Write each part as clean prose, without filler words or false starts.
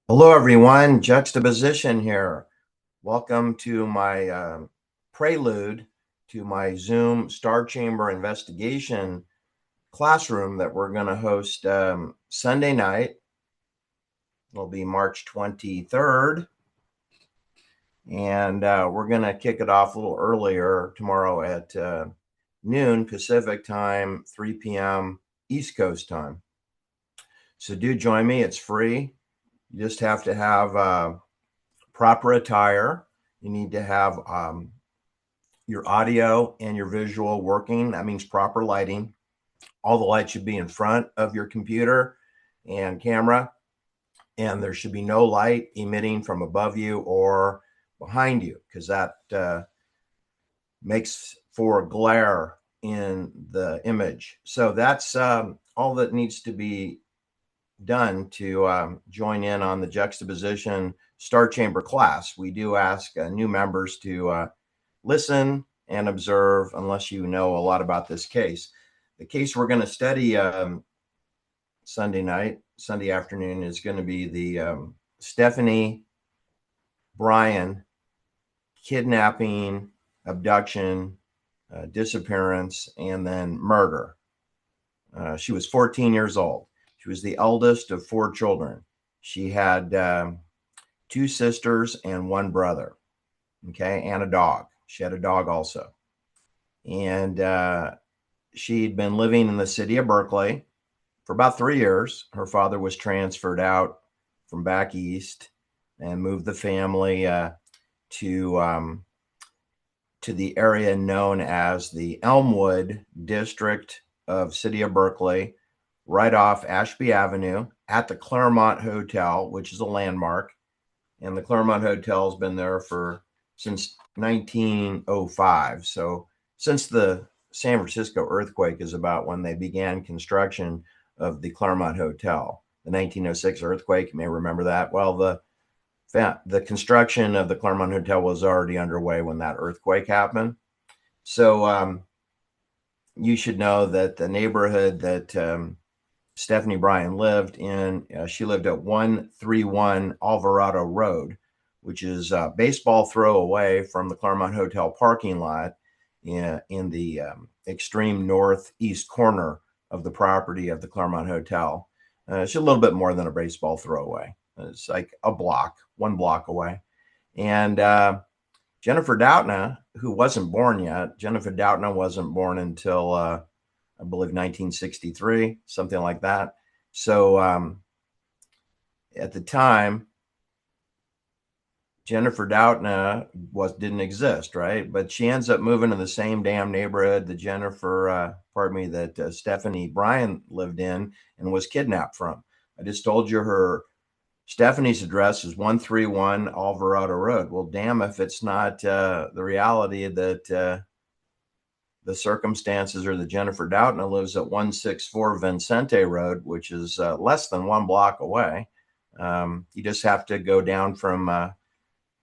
Hello, everyone. Juxtaposition here. Welcome to my prelude to my Zoom Star Chamber investigation classroom that we're going to host Sunday night. It'll be March 23rd. And we're going to kick it off a little earlier tomorrow at noon Pacific time, 3 p.m. East Coast time. So do join me. It's free. You just have to have proper attire. You need to have your audio and your visual working. That means proper lighting. All the lights should be in front of your computer and camera, and there should be no light emitting from above you or behind you, because that makes for glare in the image. So that's all that needs to be done to join in on the juxtaposition Star Chamber class. We do ask new members to listen and observe unless you know a lot about this case. The case we're going to study Sunday afternoon is going to be the Stephanie Bryan kidnapping, abduction, disappearance, and then murder. She was 14 years old. She was the eldest of 4 children. She had 2 sisters and 1 brother, okay, and a dog. She had a dog also. And she'd been living in the city of Berkeley for about 3 years. Her father was transferred out from back east and moved the family to the area known as the Elmwood district of city of Berkeley, right off Ashby Avenue at the Claremont Hotel, which is a landmark. And the Claremont Hotel has been there since 1905. So since the San Francisco earthquake is about when they began construction of the Claremont Hotel. The 1906 earthquake, you may remember that. Well, the construction of the Claremont Hotel was already underway when that earthquake happened. So you should know that the neighborhood that Stephanie Bryan lived in, she lived at 131 Alvarado Road, which is a baseball throw away from the Claremont Hotel parking lot in the extreme northeast corner of the property of the Claremont Hotel. It's a little bit more than a baseball throw away. It's like one block away. And Jennifer Doudna, who wasn't born yet, Jennifer Doudna wasn't born until I believe 1963, something like that. So at the time, Jennifer Doudna didn't exist, right? But she ends up moving to the same damn neighborhood that Stephanie Bryan lived in and was kidnapped from. I just told you Stephanie's address is 131 Alvarado Road. Well, damn if it's not the reality that the circumstances are that Jennifer Doudna lives at 164 Vicente Road, which is less than 1 block away. You just have to go down from,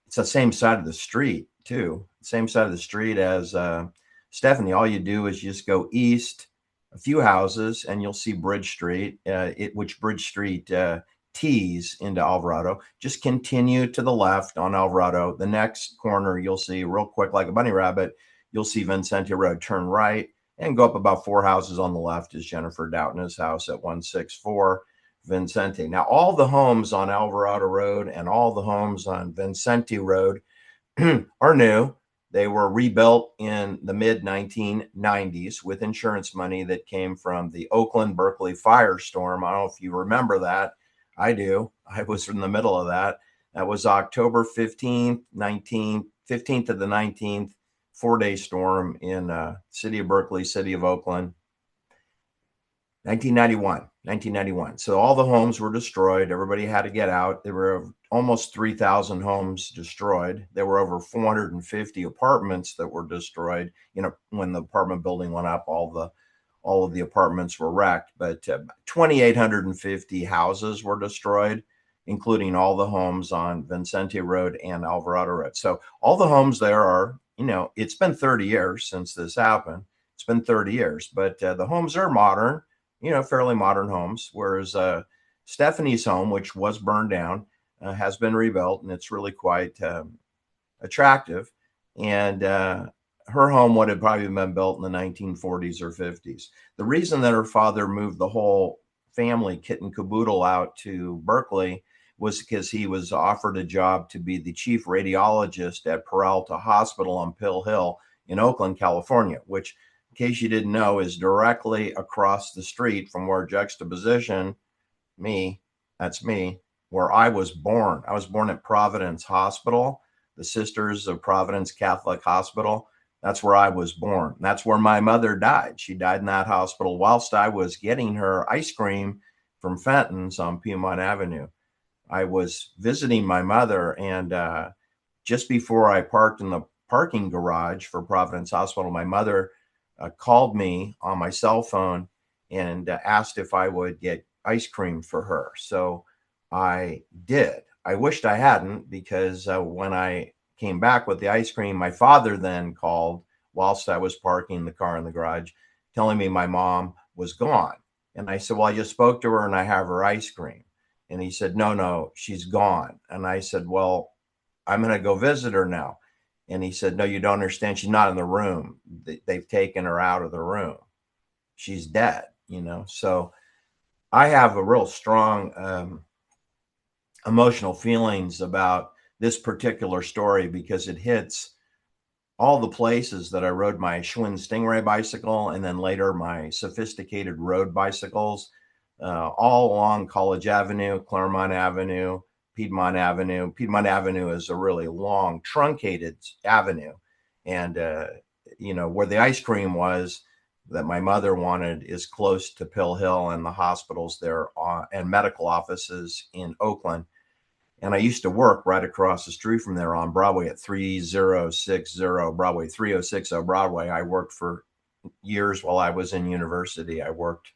it's the same side of the street, too. Same side of the street as Stephanie. All you do is just go east a few houses and you'll see Bridge Street, which Bridge Street tees into Alvarado. Just continue to the left on Alvarado. The next corner you'll see real quick, like a bunny rabbit, you'll see Vicente Road. Turn right and go up about 4 houses on the left is Jennifer Doudna's house at 164 Vicente. Now, all the homes on Alvarado Road and all the homes on Vicente Road are new. They were rebuilt in the mid 1990s with insurance money that came from the Oakland Berkeley firestorm. I don't know if you remember that. I do. I was in the middle of that. That was October 15th, 15th to the 19th, 4-day storm in city of Berkeley, city of Oakland. 1991. So all the homes were destroyed. Everybody had to get out. There were almost 3,000 homes destroyed. There were over 450 apartments that were destroyed. When the apartment building went up, all of the apartments were wrecked, but 2,850 houses were destroyed, including all the homes on Vicente Road and Alvarado Road. So all the homes there are, it's been 30 years since this happened. It's been 30 years, but the homes are modern, fairly modern homes, whereas Stephanie's home, which was burned down, has been rebuilt, and it's really quite attractive. And her home would have probably been built in the 1940s or 50s. The reason that her father moved the whole family kit and caboodle out to Berkeley was because he was offered a job to be the chief radiologist at Peralta Hospital on Pill Hill in Oakland, California, which, in case you didn't know, is directly across the street from where juxtaposition, me, that's me, where I was born. I was born at Providence Hospital, the Sisters of Providence Catholic Hospital. That's where I was born. That's where my mother died. She died in that hospital whilst I was getting her ice cream from Fenton's on Piedmont Avenue. I was visiting my mother, and just before I parked in the parking garage for Providence Hospital, my mother called me on my cell phone and asked if I would get ice cream for her. So I did. I wished I hadn't, because when I came back with the ice cream, my father then called whilst I was parking the car in the garage, telling me my mom was gone. And I said, well, I just spoke to her and I have her ice cream. And he said, no, she's gone. And I said, well, I'm going to go visit her now. And he said, no, you don't understand. She's not in the room. They've taken her out of the room. She's dead, So I have a real strong emotional feelings about this particular story, because it hits all the places that I rode my Schwinn Stingray bicycle, and then later my sophisticated road bicycles, all along College Avenue, Claremont Avenue, Piedmont Avenue. Piedmont Avenue is a really long, truncated avenue. And, where the ice cream was that my mother wanted is close to Pill Hill and the hospitals there and medical offices in Oakland. And I used to work right across the street from there on Broadway at 3060 Broadway, 3060 Broadway. I worked for years while I was in university. I worked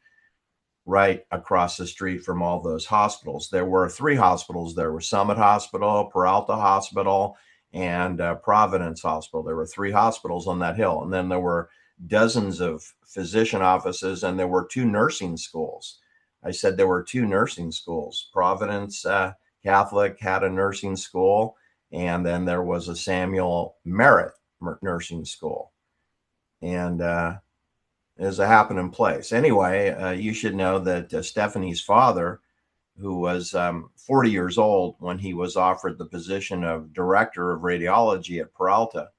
right across the street from all those hospitals. There were 3 hospitals. There were Summit Hospital, Peralta Hospital, and Providence Hospital. There were 3 hospitals on that hill. And then there were dozens of physician offices, and there were 2 nursing schools. I said there were 2 nursing schools. Providence Catholic had a nursing school, and then there was a Samuel Merritt nursing school. And as a happening place. Anyway, you should know that Stephanie's father, who was 40 years old when he was offered the position of director of radiology at Peralta,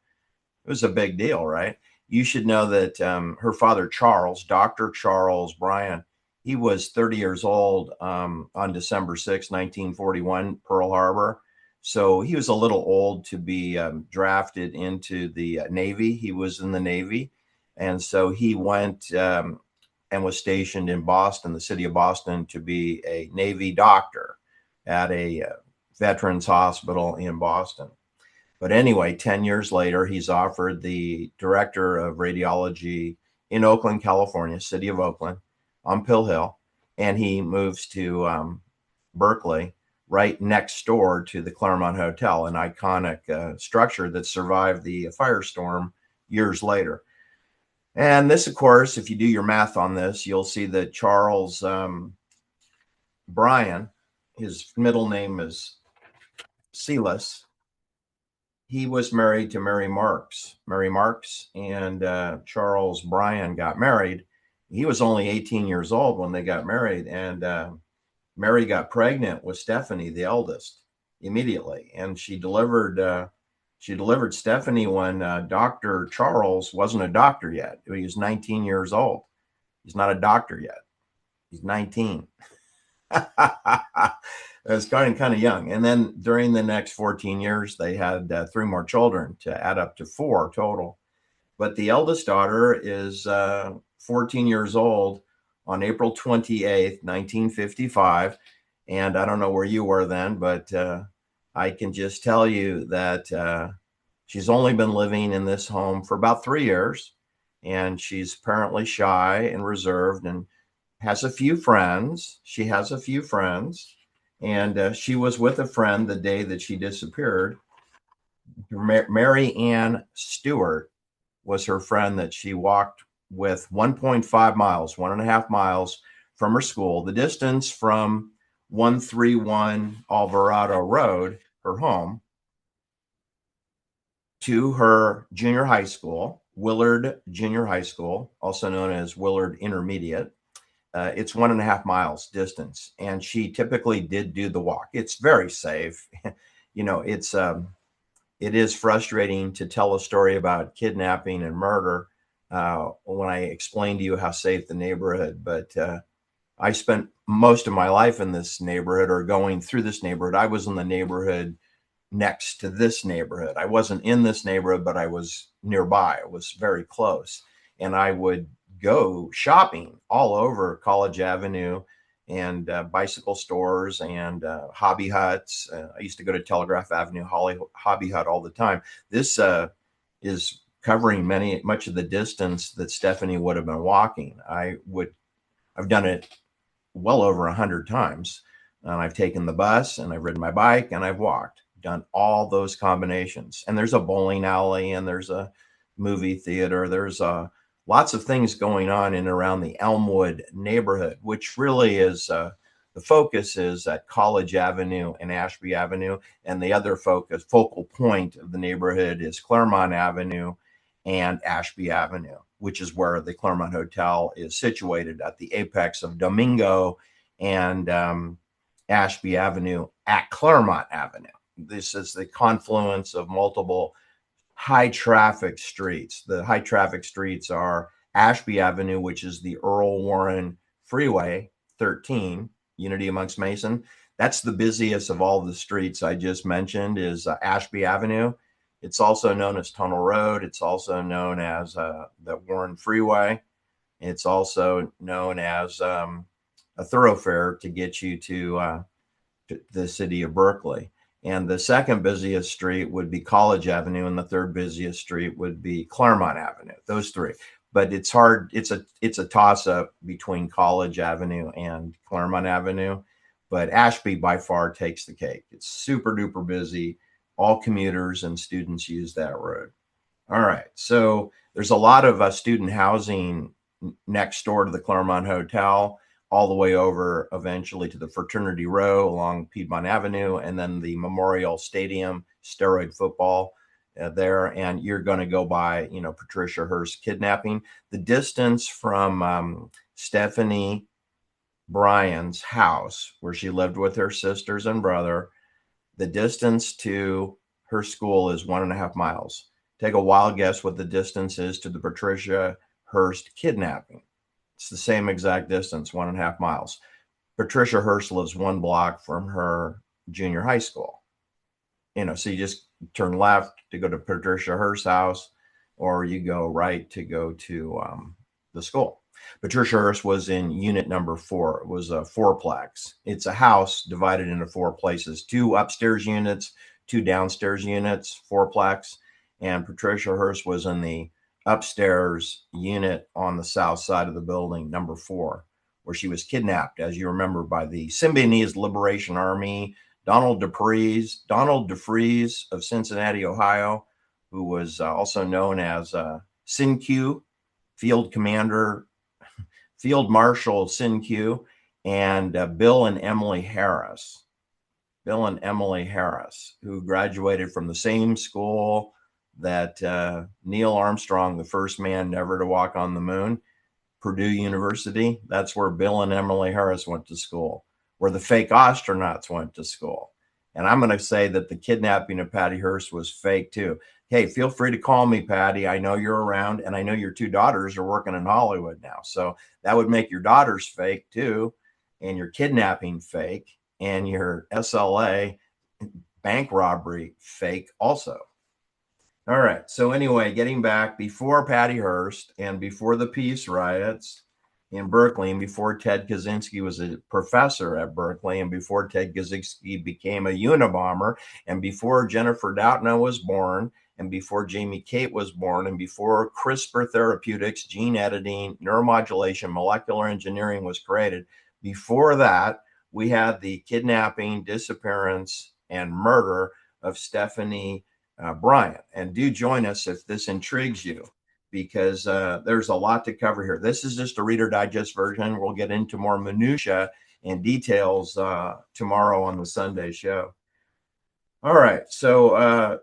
it was a big deal, right? You should know that her father, Charles, Dr. Charles Bryan, he was 30 years old on December 6, 1941, Pearl Harbor. So he was a little old to be drafted into the Navy. He was in the Navy. And so he went and was stationed in Boston, the city of Boston, to be a Navy doctor at a veterans hospital in Boston. But anyway, 10 years later, he's offered the director of radiology in Oakland, California, city of Oakland, on Pill Hill. And he moves to Berkeley, right next door to the Claremont Hotel, an iconic structure that survived the firestorm years later. And this, of course, if you do your math on this, you'll see that Charles Bryan, his middle name is Silas, he was married to Mary Marks. Mary Marks and Charles Bryan got married. He was only 18 years old when they got married, and Mary got pregnant with Stephanie, the eldest, immediately, and she delivered Stephanie when Dr. Charles wasn't a doctor yet. He was 19 years old. He's not a doctor yet. He's 19. It's kind of young. And then during the next 14 years, they had 3 more children to add up to 4 total. But the eldest daughter is 14 years old on April 28th, 1955. And I don't know where you were then, but I can just tell you that she's only been living in this home for about 3 years, and she's apparently shy and reserved and has a few friends. She has a few friends, and she was with a friend the day that she disappeared. Mary Ann Stewart was her friend that she walked with 1.5 miles, 1.5 miles from her school. The distance from 131 Alvarado Road, her home, to her junior high school, Willard Junior High School, also known as Willard Intermediate. It's 1.5 miles distance, and she typically did do the walk. It's very safe. You know, it is frustrating to tell a story about kidnapping and murder when I explain to you how safe the neighborhood. But I spent most of my life in this neighborhood or going through this neighborhood. I was in the neighborhood next to this neighborhood. I wasn't in this neighborhood, but I was nearby. I was very close. And I would go shopping all over College Avenue and bicycle stores and hobby huts. I used to go to Telegraph Avenue, Hobby Hut all the time. This is covering much of the distance that Stephanie would have been walking. I've done it well over 100 times. And I've taken the bus and I've ridden my bike and I've walked, done all those combinations. And there's a bowling alley and there's a movie theater. There's lots of things going on in and around the Elmwood neighborhood, which really is the focus is at College Avenue and Ashby Avenue. And the other focal point of the neighborhood is Claremont Avenue and Ashby Avenue, which is where the Claremont Hotel is situated at the apex of Domingo and Ashby Avenue at Claremont Avenue. This is the confluence of multiple high traffic streets. The high traffic streets are Ashby Avenue, which is the Earl Warren Freeway 13, Unity amongst Mason. That's the busiest of all the streets I just mentioned is Ashby Avenue. It's also known as Tunnel Road. It's also known as the Warren Freeway. It's also known as a thoroughfare to get you to the city of Berkeley. And the second busiest street would be College Avenue, and the third busiest street would be Claremont Avenue. Those three. But it's hard. It's a toss up between College Avenue and Claremont Avenue. But Ashby by far takes the cake. It's super duper busy. All commuters and students use that road. All right. So there's a lot of student housing next door to the Claremont Hotel, all the way over eventually to the Fraternity Row along Piedmont Avenue, and then the Memorial Stadium, steroid football there. And you're going to go by, Patricia Hearst kidnapping. The distance from Stephanie Bryan's house, where she lived with her sisters and brother, the distance to her school is 1.5 miles. Take a wild guess what the distance is to the Patricia Hearst kidnapping. It's the same exact distance, 1.5 miles. Patricia Hearst lives 1 block from her junior high school. So you just turn left to go to Patricia Hearst's house, or you go right to go to the school. Patricia Hearst was in unit number 4. It was a fourplex. It's a house divided into 4 places, 2 upstairs units, 2 downstairs units, fourplex. And Patricia Hearst was in the upstairs unit on the south side of the building, number 4, where she was kidnapped, as you remember, by the Symbionese Liberation Army, Donald DeFreeze of Cincinnati, Ohio, who was also known as SINQ, Field Marshal SINQ, and Bill and Emily Harris, who graduated from the same school that Neil Armstrong, the first man never to walk on the moon, Purdue University. That's where Bill and Emily Harris went to school, where the fake astronauts went to school. And I'm going to say that the kidnapping of Patty Hearst was fake too. Hey, feel free to call me, Patty. I know you're around, and I know your 2 daughters are working in Hollywood now. So that would make your daughters fake too, and your kidnapping fake, and your SLA bank robbery fake also. All right. So anyway, getting back, before Patty Hearst and before the peace riots in Berkeley, and before Ted Kaczynski was a professor at Berkeley, and before Ted Kaczynski became a Unabomber, and before Jennifer Doudna was born, and before Jamie Kate was born, and before CRISPR therapeutics, gene editing, neuromodulation, molecular engineering was created, before that, we had the kidnapping, disappearance, and murder of Stephanie Bryan. And do join us if this intrigues you, because there's a lot to cover here. This is just a Reader Digest version. We'll get into more minutia and details tomorrow on the Sunday show. All right, so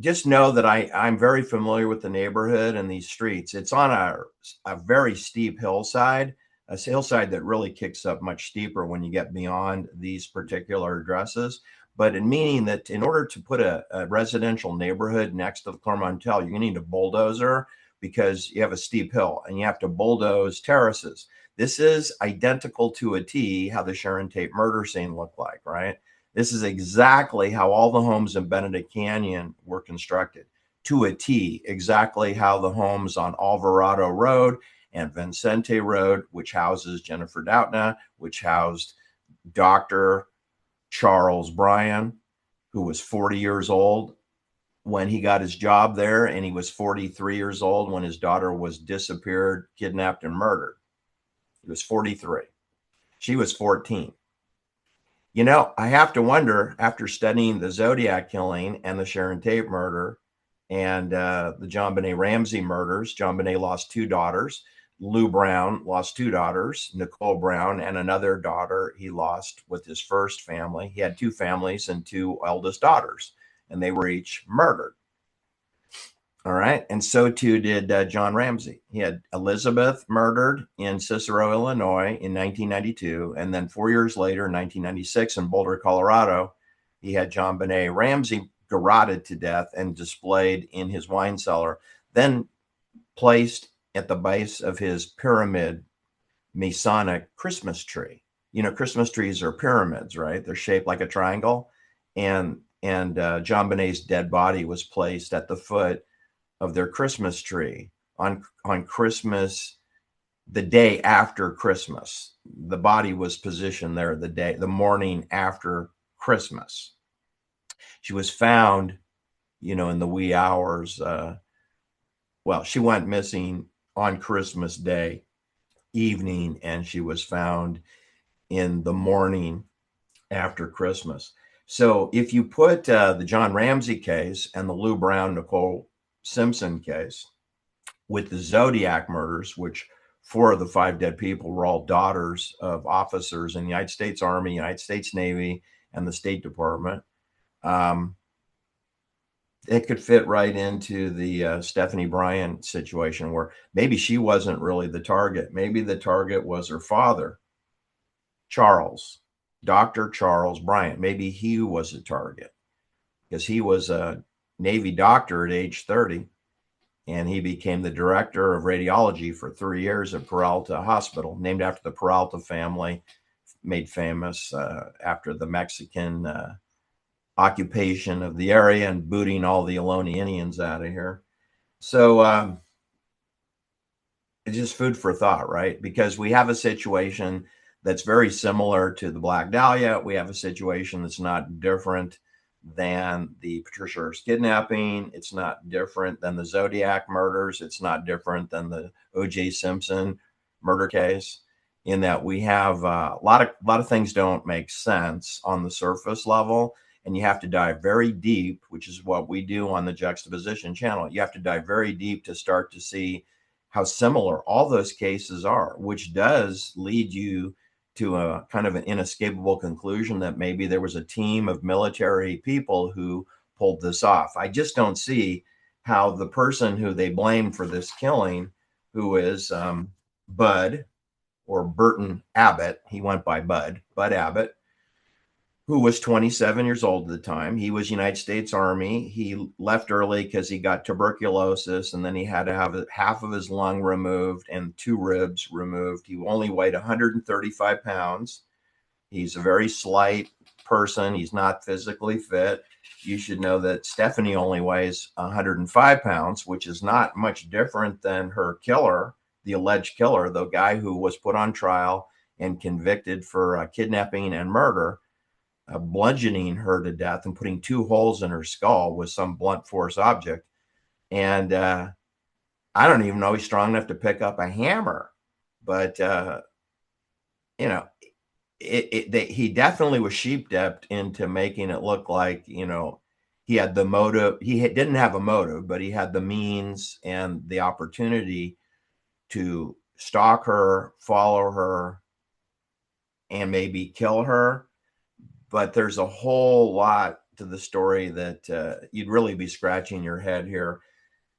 just know that I'm very familiar with the neighborhood and these streets. It's on a very steep hillside, a hillside that really kicks up much steeper when you get beyond these particular addresses. But in meaning that in order to put a residential neighborhood next to the Claremont Hotel, you're going to need a bulldozer because you have a steep hill and you have to bulldoze terraces. This is identical to a T how the Sharon Tate murder scene looked like, right? This is exactly how all the homes in Benedict Canyon were constructed, to a T, exactly how the homes on Alvarado Road and Vicente Road, which houses Jennifer Doudna, which housed Dr. Charles Bryan, who was 40 years old when he got his job there, and he was 43 years old when his daughter was disappeared, kidnapped, and murdered. He was 43. She was 14. You know, I have to wonder, after studying the Zodiac killing and the Sharon Tate murder and the JonBenét Ramsey murders, JonBenét lost 2 daughters. Lou Brown lost 2 daughters, Nicole Brown, and another daughter he lost with his first family. He had 2 families and 2 eldest daughters, and they were each murdered. All right. And so too did John Ramsey. He had Elizabeth murdered in Cicero, Illinois in 1992. And then 4 years later, in 1996, in Boulder, Colorado, he had JonBenét Ramsey garroted to death and displayed in his wine cellar, then placed at the base of his pyramid Masonic Christmas tree. You know, Christmas trees are pyramids, right? They're shaped like a triangle. And JonBenét's dead body was placed at the foot of their Christmas tree on Christmas, the day after Christmas. The body was positioned there the morning after Christmas. She was found, in the wee hours. She went missing on Christmas Day evening, and she was found in the morning after Christmas. So if you put the John Ramsey case and the Lou Brown, Nicole Simpson case with the Zodiac murders, which 4 of the 5 dead people were all daughters of officers in the United States Army, United States Navy, and the State Department, it could fit right into the Stephanie Bryan situation, where maybe she wasn't really the target. Maybe the target was her father, Charles, Dr. Charles Bryan. Maybe he was a target because he was a Navy doctor at age 30, and he became the director of radiology for 3 years at Peralta Hospital, named after the Peralta family, made famous after the Mexican occupation of the area and booting all the Ohlone Indians out of here. So it's just food for thought, right? Because we have a situation that's very similar to the Black Dahlia. We have a situation that's not different than the Patricia Hearst kidnapping. It's not different than the Zodiac murders. It's not different than the O.J. Simpson murder case, in that we have a lot of things don't make sense on the surface level, and you have to dive very deep, which is what we do on the Juxtaposition channel. You have to dive very deep to start to see how similar all those cases are, which does lead you to a kind of an inescapable conclusion that maybe there was a team of military people who pulled this off. I just don't see how the person who they blame for this killing, who is Bud, or Burton Abbott, he went by Bud Abbott, who was 27 years old at the time. He was United States Army. He left early because he got tuberculosis, and then he had to have half of his lung removed and 2 ribs removed. He only weighed 135 pounds. He's a very slight person. He's not physically fit. You should know that Stephanie only weighs 105 pounds, which is not much different than her killer, the alleged killer, the guy who was put on trial and convicted for kidnapping and murder. Bludgeoning her to death and putting 2 holes in her skull with some blunt force object. And I don't even know he's strong enough to pick up a hammer. But, he definitely was sheep-dipped into making it look like, he had the motive. He didn't have a motive, but he had the means and the opportunity to stalk her, follow her, and maybe kill her. But there's a whole lot to the story that you'd really be scratching your head here.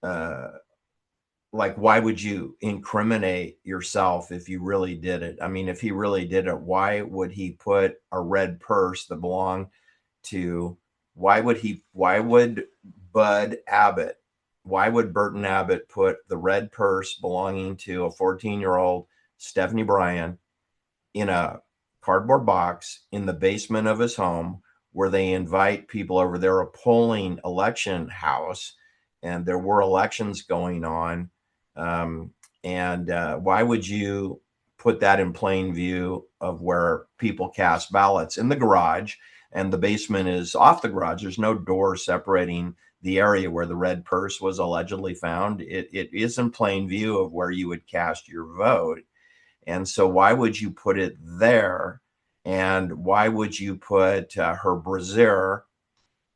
Uh, like, why would you incriminate yourself if you really did it? I mean, if he really did it, why would he put a red purse that belonged to, why would Bud Abbott, why would Burton Abbott put the red purse belonging to a 14-year-old Stephanie Bryan in a cardboard box in the basement of his home, where they invite people over there, a polling election house, and there were elections going on. And why would you put that in plain view of where people cast ballots in the garage? And the basement is off the garage. There's no door separating the area where the red purse was allegedly found. It is in plain view of where you would cast your vote. And so why would you put it there? And why would you put her brassiere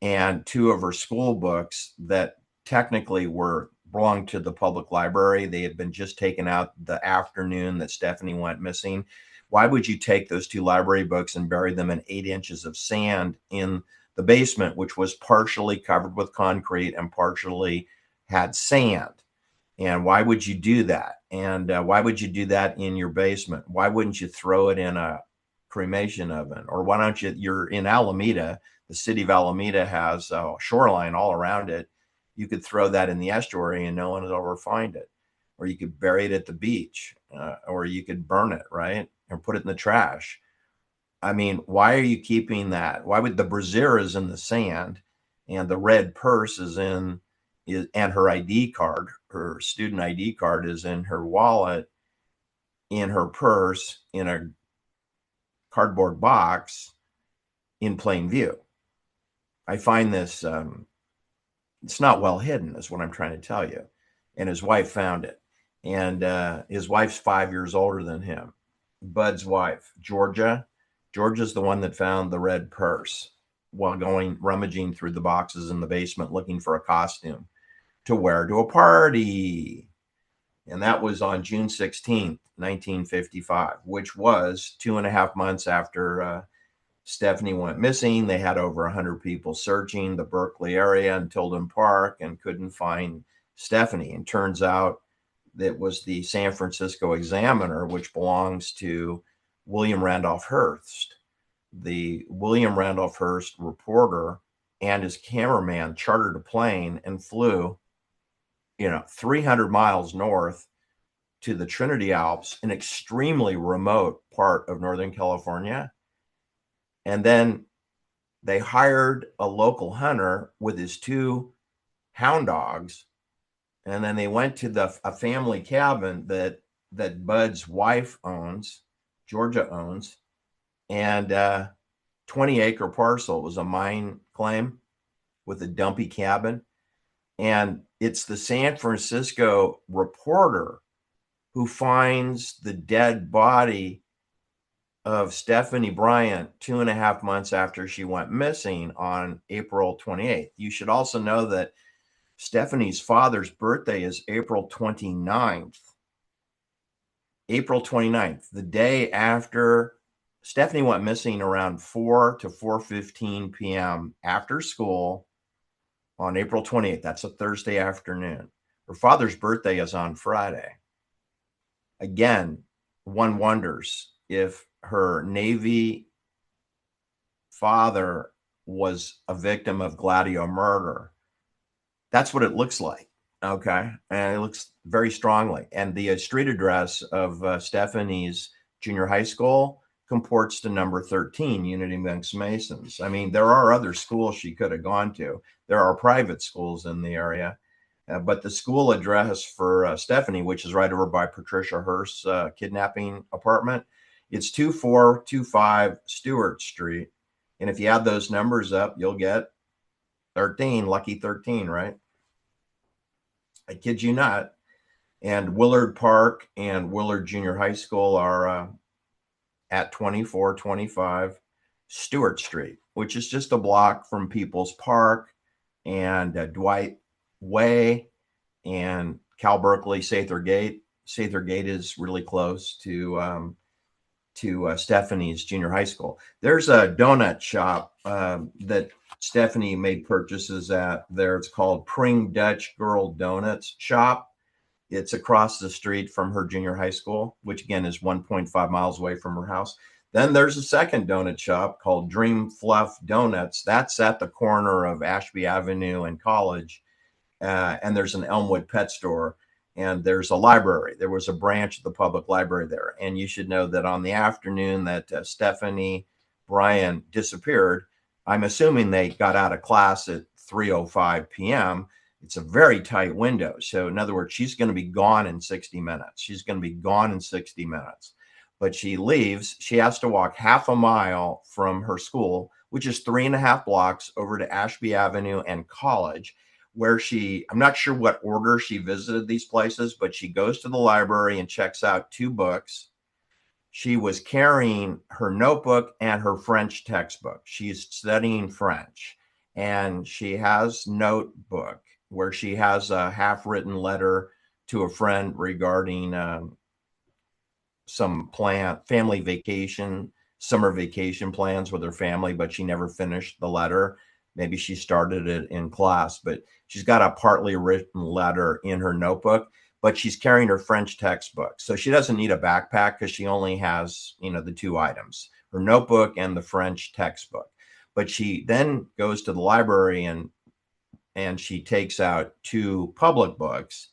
and two of her school books that technically belonged to the public library? They had been just taken out the afternoon that Stephanie went missing. Why would you take those two library books and bury them in 8 inches of sand in the basement, which was partially covered with concrete and partially had sand? And why would you do that? And why would you do that in your basement? Why wouldn't you throw it in a cremation oven? Or why don't you're in Alameda, the city of Alameda has a shoreline all around it. You could throw that in the estuary and no one will ever find it. Or you could bury it at the beach, or you could burn it, right? Or put it in the trash. I mean, why are you keeping that? Why would the brassiere is in the sand and the red purse is in, and her ID card, her student ID card is in her wallet, in her purse, in a cardboard box in plain view? I find this, it's not well hidden, is what I'm trying to tell you. And his wife found it. And his wife's 5 years older than him. Bud's wife, Georgia's the one that found the red purse while going rummaging through the boxes in the basement looking for a costume to wear to a party. And that was on June 16th, 1955, which was 2.5 months after Stephanie went missing. They had over 100 people searching the Berkeley area and Tilden Park and couldn't find Stephanie. And turns out that was the San Francisco Examiner, which belongs to William Randolph Hearst. The William Randolph Hearst reporter and his cameraman chartered a plane and flew 300 miles north to the Trinity Alps, an extremely remote part of Northern California. And then they hired a local hunter with his 2 hound dogs. And then they went to a family cabin that Bud's wife owns, Georgia owns, and 20-acre parcel. It was a mine claim with a dumpy cabin. And it's the San Francisco reporter who finds the dead body of Stephanie Bryan 2.5 months after she went missing on April 28th. You should also know that Stephanie's father's birthday is April 29th. April 29th, the day after Stephanie went missing, around 4 to 4:15 p.m. after school on April 28th. That's a Thursday afternoon. Her father's birthday is on Friday. Again, one wonders if her Navy father was a victim of Gladio murder. That's what it looks like. Okay. And it looks very strongly. And the street address of Stephanie's junior high school comports to number 13, Unity Monks Masons. I mean, there are other schools she could have gone to. There are private schools in the area. But the school address for Stephanie, which is right over by Patricia Hearst's kidnapping apartment, it's 2425 Stewart Street. And if you add those numbers up, you'll get 13, lucky 13, right? I kid you not. And Willard Park and Willard Junior High School are at 2425 Stewart Street, which is just a block from People's Park and Dwight Way and Cal Berkeley Sather Gate. Sather Gate is really close to Stephanie's junior high school. There's a donut shop that Stephanie made purchases at there. It's called Pring Dutch Girl Donuts Shop. It's across the street from her junior high school, which again is 1.5 miles away from her house. Then there's a second donut shop called Dream Fluff Donuts. That's at the corner of Ashby Avenue and College. And there's an Elmwood pet store, and there's a library. There was a branch of the public library there. And you should know that on the afternoon that Stephanie Bryan disappeared, I'm assuming they got out of class at 3:05 p.m. It's a very tight window. So in other words, she's going to be gone in 60 minutes. She's going to be gone in 60 minutes. But she leaves. She has to walk half a mile from her school, which is 3.5 blocks, over to Ashby Avenue and College, where I'm not sure what order she visited these places, but she goes to the library and checks out 2 books. She was carrying her notebook and her French textbook. She's studying French, and she has notebook where she has a half-written letter to a friend regarding some family vacation, summer vacation plans with her family, but she never finished the letter. Maybe she started it in class, but she's got a partly written letter in her notebook, but she's carrying her French textbook. So she doesn't need a backpack because she only has, the 2 items, her notebook and the French textbook. But she then goes to the library and she takes out 2 public books.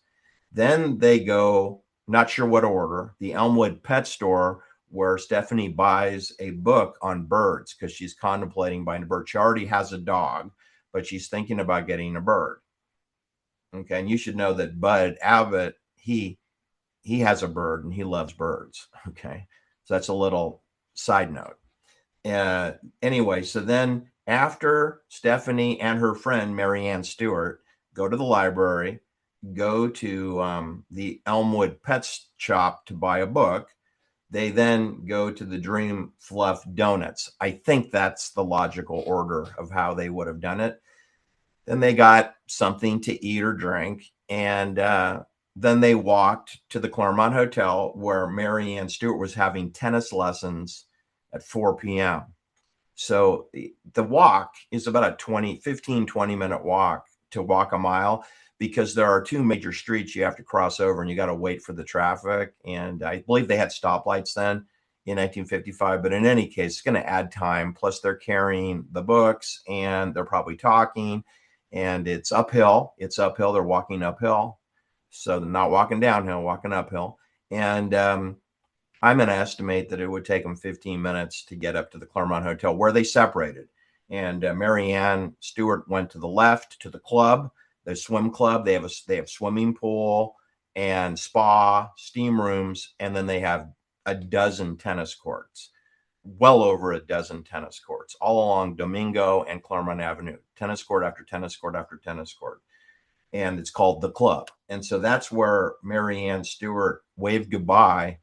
Then they go, not sure what order, the Elmwood pet store, where Stephanie buys a book on birds because she's contemplating buying a bird. She already has a dog, but she's thinking about getting a bird. Okay, and you should know that Bud Abbott, he has a bird and he loves birds. Okay, so that's a little side note. Anyway, so then after Stephanie and her friend Marianne Stewart go to the library, go to the Elmwood Pet Shop to buy a book, they then go to the Dream Fluff Donuts. I think that's the logical order of how they would have done it. Then they got something to eat or drink, and then they walked to the Claremont Hotel where Marianne Stewart was having tennis lessons at 4 p.m. So the walk is about a 15, 20-minute walk to walk a mile, because there are 2 major streets you have to cross over and you got to wait for the traffic. And I believe they had stoplights then in 1955, but in any case, it's going to add time. Plus they're carrying the books and they're probably talking, and it's uphill. They're walking uphill. So they're not walking downhill, walking uphill. And I'm going to estimate that it would take them 15 minutes to get up to the Claremont Hotel, where they separated. And Marianne Stewart went to the left to the club, the swim club. They have swimming pool and spa, steam rooms, and then they have a dozen tennis courts, well over a dozen tennis courts, all along Domingo and Claremont Avenue, tennis court after tennis court after tennis court. And it's called the club. And so that's where Marianne Stewart waved goodbye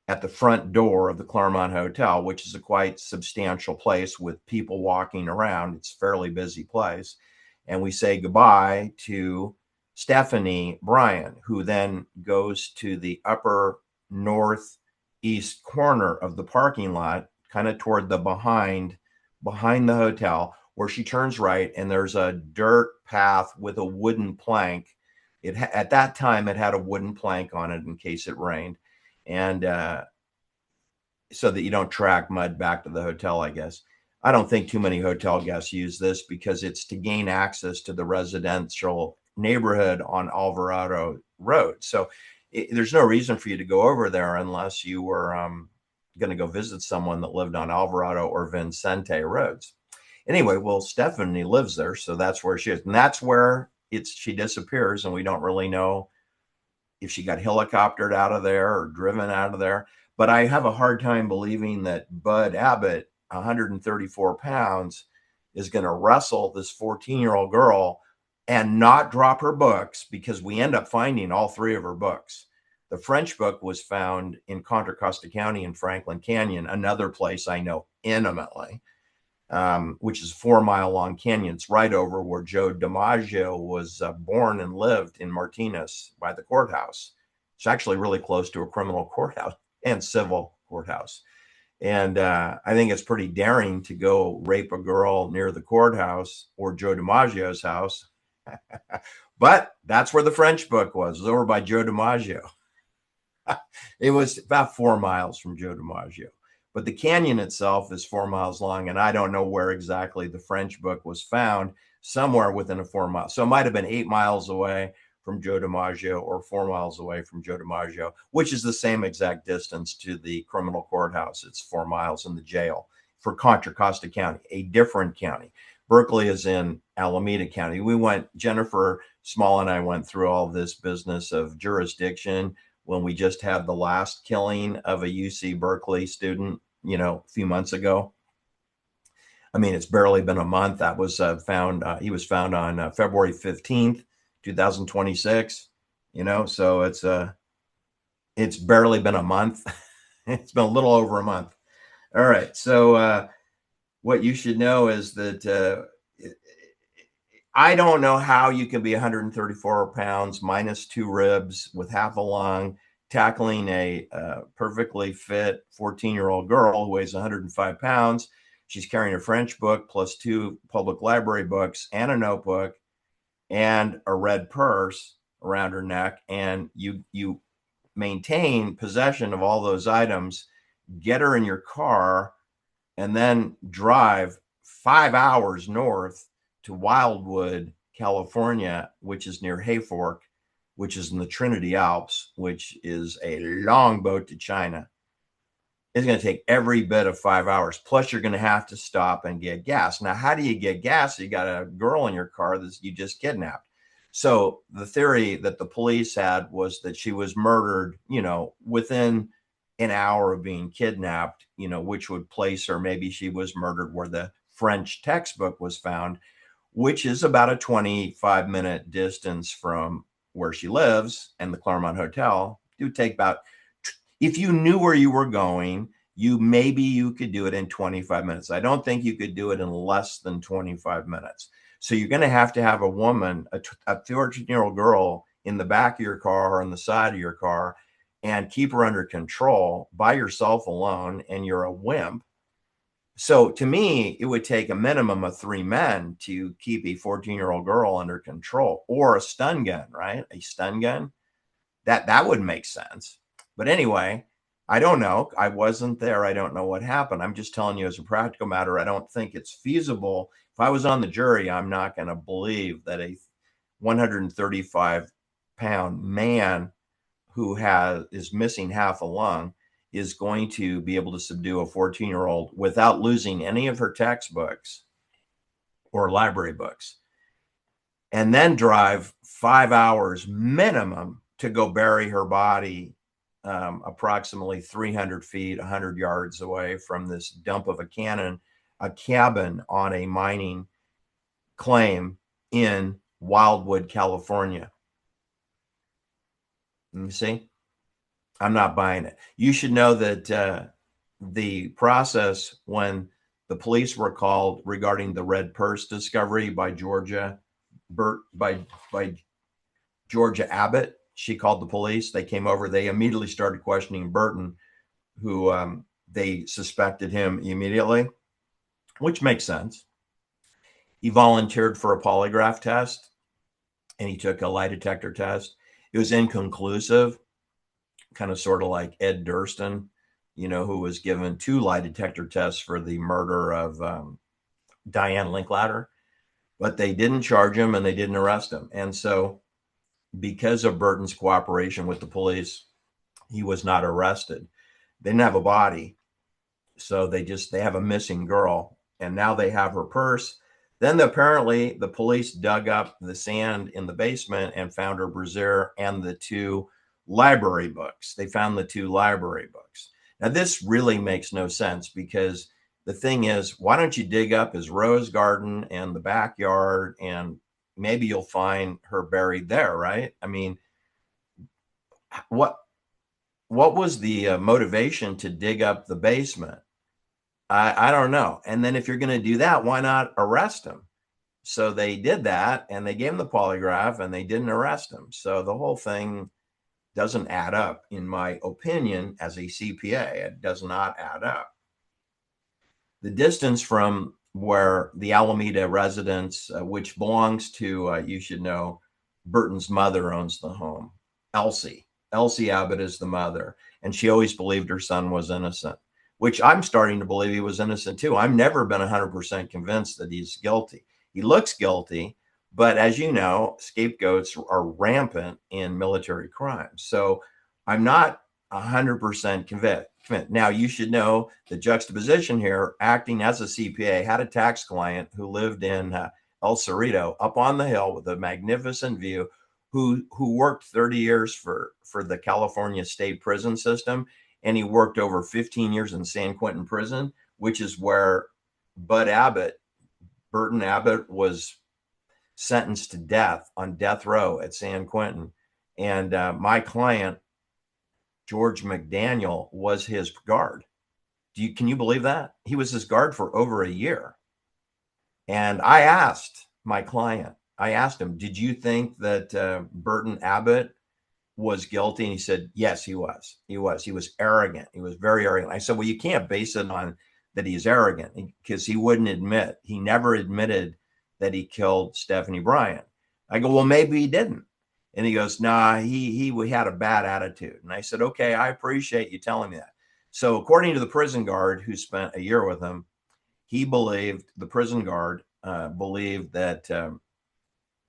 at the front door of the Claremont Hotel, which is a quite substantial place with people walking around. It's a fairly busy place. And we say goodbye to Stephanie Bryan, who then goes to the upper northeast corner of the parking lot, kind of toward the behind the hotel, where she turns right, and there's a dirt path with a wooden plank. At that time, it had a wooden plank on it in case it rained. And so that you don't track mud back to the hotel, I guess. I don't think too many hotel guests use this because it's to gain access to the residential neighborhood on Alvarado Road. So there's no reason for you to go over there unless you were going to go visit someone that lived on Alvarado or Vicente roads. Anyway, well, Stephanie lives there, so that's where she is. And that's where she disappears, and we don't really know if she got helicoptered out of there or driven out of there. But I have a hard time believing that Bud Abbott, 134 pounds, is going to wrestle this 14-year-old girl and not drop her books, because we end up finding all 3 of her books. The French book was found in Contra Costa County in Franklin Canyon, another place I know intimately, which is a 4-mile-long canyon. It's right over where Joe DiMaggio was born and lived in Martinez by the courthouse. It's actually really close to a criminal courthouse and civil courthouse. And I think it's pretty daring to go rape a girl near the courthouse or Joe DiMaggio's house. But that's where the French book was. It was over by Joe DiMaggio. It was about 4 miles from Joe DiMaggio. But the canyon itself is 4 miles long, and I don't know where exactly the French book was found, somewhere within a 4 mile. So it might have been 8 miles away from Joe DiMaggio or 4 miles away from Joe DiMaggio, which is the same exact distance to the criminal courthouse. It's 4 miles in the jail for Contra Costa County, a different county. Berkeley is in Alameda County. Jennifer Small and I went through all this business of jurisdiction when we just had the last killing of a UC Berkeley student, a few months ago. I mean, it's barely been a month. That was he was found on February 15th, 2026, so it's barely been a month. It's been a little over a month. All right. So what you should know is that I don't know how you can be 134 pounds minus 2 ribs with half a lung, tackling a perfectly fit 14-year-old girl who weighs 105 pounds. She's carrying a French book plus 2 public library books and a notebook and a red purse around her neck. And you maintain possession of all those items, get her in your car, and then drive 5 hours north to Wildwood, California, which is near Hayfork, which is in the Trinity Alps, which is a long boat to China. It's going to take every bit of 5 hours. Plus, you're going to have to stop and get gas. Now, how do you get gas? You got a girl in your car that you just kidnapped. So the theory that the police had was that she was murdered, within an hour of being kidnapped, which would place her, maybe she was murdered where the French textbook was found, which is about a 25-minute distance from where she lives and the Claremont Hotel. It would take about, if you knew where you were going, maybe you could do it in 25 minutes. I don't think you could do it in less than 25 minutes. So you're going to have a woman, a 14-year-old girl in the back of your car or on the side of your car, and keep her under control by yourself alone, and you're a wimp. So to me, it would take a minimum of 3 men to keep a 14-year-old girl under control, or a stun gun, right? A stun gun. That would make sense. But anyway, I don't know. I wasn't there. I don't know what happened. I'm just telling you as a practical matter, I don't think it's feasible. If I was on the jury, I'm not going to believe that a 135-pound man who is missing half a lung is going to be able to subdue a 14-year-old without losing any of her textbooks or library books, and then drive 5 hours minimum to go bury her body approximately 300 feet, 100 yards away from this dump of a cabin on a mining claim in Wildwood, California. You see, I'm not buying it. You should know that the process when the police were called regarding the red purse discovery by Georgia Abbott, she called the police. They came over. They immediately started questioning Burton, who they suspected him immediately, which makes sense. He volunteered for a polygraph test, and he took a lie detector test. It was inconclusive, kind of sort of like Ed Durston, who was given 2 lie detector tests for the murder of Diane Linklater, but they didn't charge him and they didn't arrest him. And so because of Burton's cooperation with the police, he was not arrested. They didn't have a body. So they have a missing girl, and now they have her purse. Then apparently the police dug up the sand in the basement and found her brassiere and the 2 library books. They found the 2 library books. Now, this really makes no sense, because the thing is, why don't you dig up his rose garden and the backyard, and maybe you'll find her buried there, right? I mean, what was the motivation to dig up the basement? I don't know. And then if you're going to do that, why not arrest him? So they did that, and they gave him the polygraph, and they didn't arrest him. So the whole thing doesn't add up, in my opinion, as a CPA. It does not add up. The distance from where the Alameda residence, which belongs to, you should know, Burton's mother owns the home, Elsie. Elsie Abbott is the mother, and she always believed her son was innocent, which I'm starting to believe he was innocent too. I've never been 100% convinced that he's guilty. He looks guilty, but as you know, scapegoats are rampant in military crimes. So I'm not 100% convinced. Now, you should know the juxtaposition here, acting as a CPA, had a tax client who lived in El Cerrito up on the hill with a magnificent view, who worked 30 years for the California state prison system. And he worked over 15 years in San Quentin prison, which is where Bud Abbott, Burton Abbott, was sentenced to death on death row at San Quentin. And my client, George McDaniel, was his guard. Can you believe that? He was his guard for over a year. And I asked my client, I asked him, did you think that Burton Abbott was guilty? And he said, yes, he was. He was arrogant. He was very arrogant. I said, well, you can't base it on that he's arrogant, because he wouldn't admit. He never admitted that he killed Stephanie Bryan. I go, well, maybe he didn't. And he goes, nah, he had a bad attitude. And I said, okay, I appreciate you telling me that. So according to the prison guard who spent a year with him, the prison guard believed that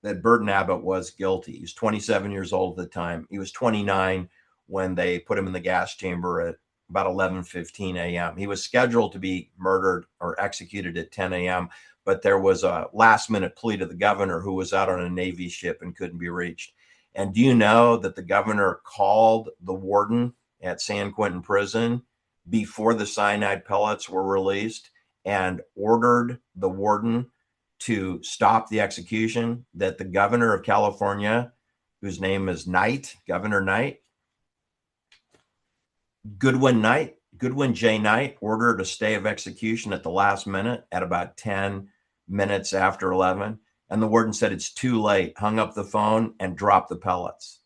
Burton Abbott was guilty. He was 27 years old at the time. He was 29 when they put him in the gas chamber at about 11:15 a.m. He was scheduled to be murdered or executed at 10 a.m., but there was a last-minute plea to the governor, who was out on a Navy ship and couldn't be reached. And do you know that the governor called the warden at San Quentin prison before the cyanide pellets were released and ordered the warden to stop the execution? That the governor of California, whose name is Governor Goodwin J. Knight, ordered a stay of execution at the last minute at about 10 minutes after 11. And the warden said it's too late, hung up the phone, and dropped the pellets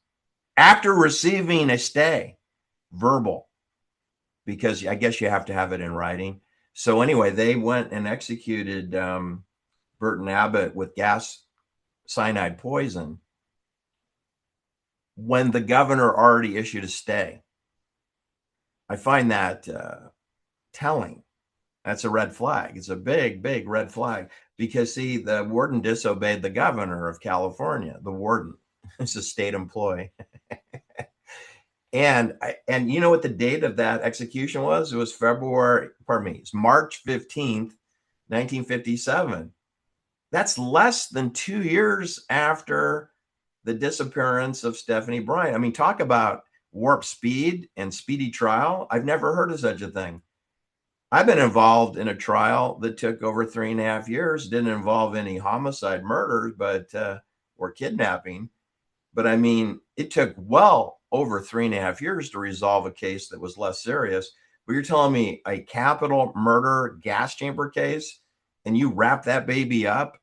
after receiving a stay, verbal, because I guess you have to have it in writing. So anyway, they went and executed Burton Abbott with gas cyanide poison when the governor already issued a stay. I find that telling. That's a red flag. It's a big, big red flag, because, see, the warden disobeyed the governor of California. The warden is a state employee. And you know what the date of that execution was? It was it's March 15th, 1957. That's less than 2 years after the disappearance of Stephanie Bryan. I mean, talk about warp speed and speedy trial. I've never heard of such a thing. I've been involved in a trial that took over 3.5 years. Didn't involve any homicide, murders, or kidnapping. But I mean, it took well over 3.5 years to resolve a case that was less serious. But you're telling me a capital murder gas chamber case, and you wrap that baby up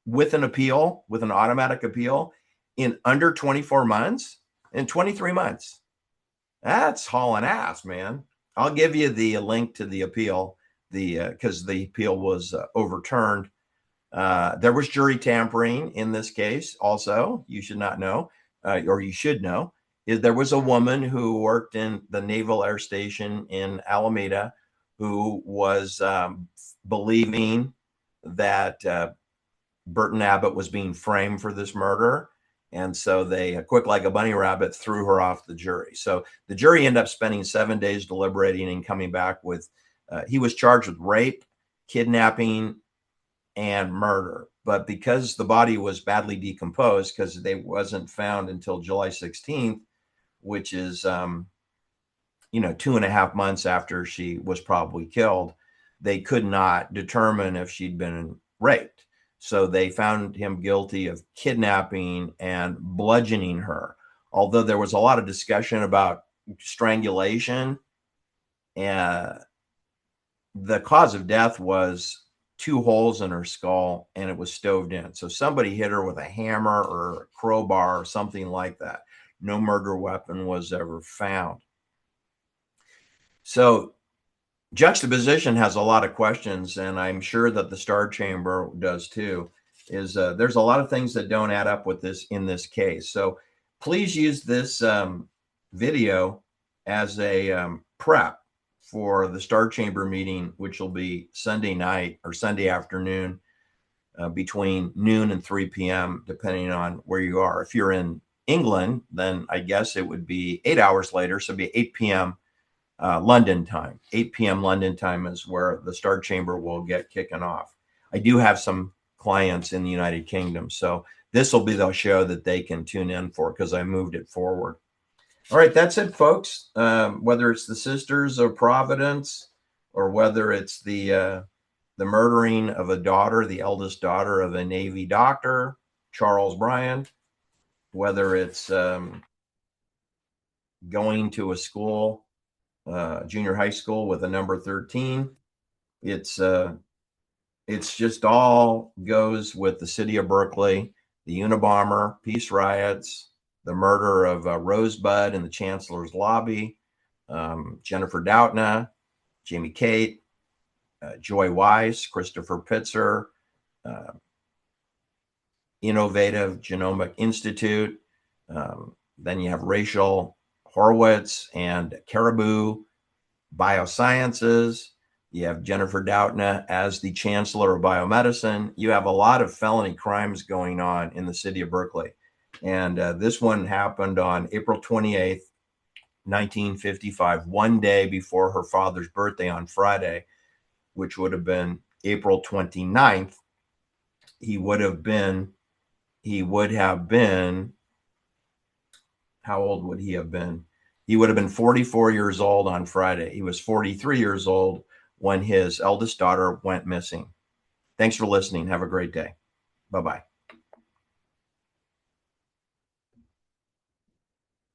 with an appeal, with an automatic appeal, in under 24 months, in 23 months. That's hauling ass, man. I'll give you the link to the appeal, because the appeal was overturned. There was jury tampering in this case. Also, you should not know, or you should know, is there was a woman who worked in the Naval Air Station in Alameda who was believing that Burton Abbott was being framed for this murder. And so they, quick like a bunny rabbit, threw her off the jury. So the jury ended up spending 7 days deliberating and coming back with, he was charged with rape, kidnapping, and murder. But because the body was badly decomposed, because they wasn't found until July 16th, which is, 2.5 months after she was probably killed, they could not determine if she'd been raped. So they found him guilty of kidnapping and bludgeoning her. Although there was a lot of discussion about strangulation, and the cause of death was 2 holes in her skull, and it was stoved in. So somebody hit her with a hammer or a crowbar or something like that. No murder weapon was ever found. So juxtaposition has a lot of questions, and I'm sure that the Star Chamber does too. There's a lot of things that don't add up with this in this case. So please use this video as a prep for the Star Chamber meeting, which will be Sunday night or Sunday afternoon between noon and 3 p.m., depending on where you are. If you're in England, then I guess it would be 8 hours later, so it'd be 8 p.m. London time. 8 p.m. London time is where the Star Chamber will get kicking off. I do have some clients in the United Kingdom, so this will be the show that they can tune in for because I moved it forward. All right, that's it, folks. Whether it's the Sisters of Providence or whether it's the murdering of a daughter, the eldest daughter of a Navy doctor, Charles Bryan, whether it's going to a school, junior high school with a number 13, it's just all goes with the city of Berkeley, the Unabomber, peace riots, the murder of Rosebud in the Chancellor's lobby, Jennifer Doudna, Jamie Kate, Joy Weiss, Christopher Pitzer, Innovative Genomic Institute. Then you have Rachel Horowitz and Caribou Biosciences. You have Jennifer Doudna as the Chancellor of Biomedicine. You have a lot of felony crimes going on in the city of Berkeley. And this one happened on April 28th, 1955, one day before her father's birthday on Friday, which would have been April 29th. He would have been, how old would he have been? He would have been 44 years old on Friday. He was 43 years old when his eldest daughter went missing. Thanks for listening. Have a great day. Bye-bye.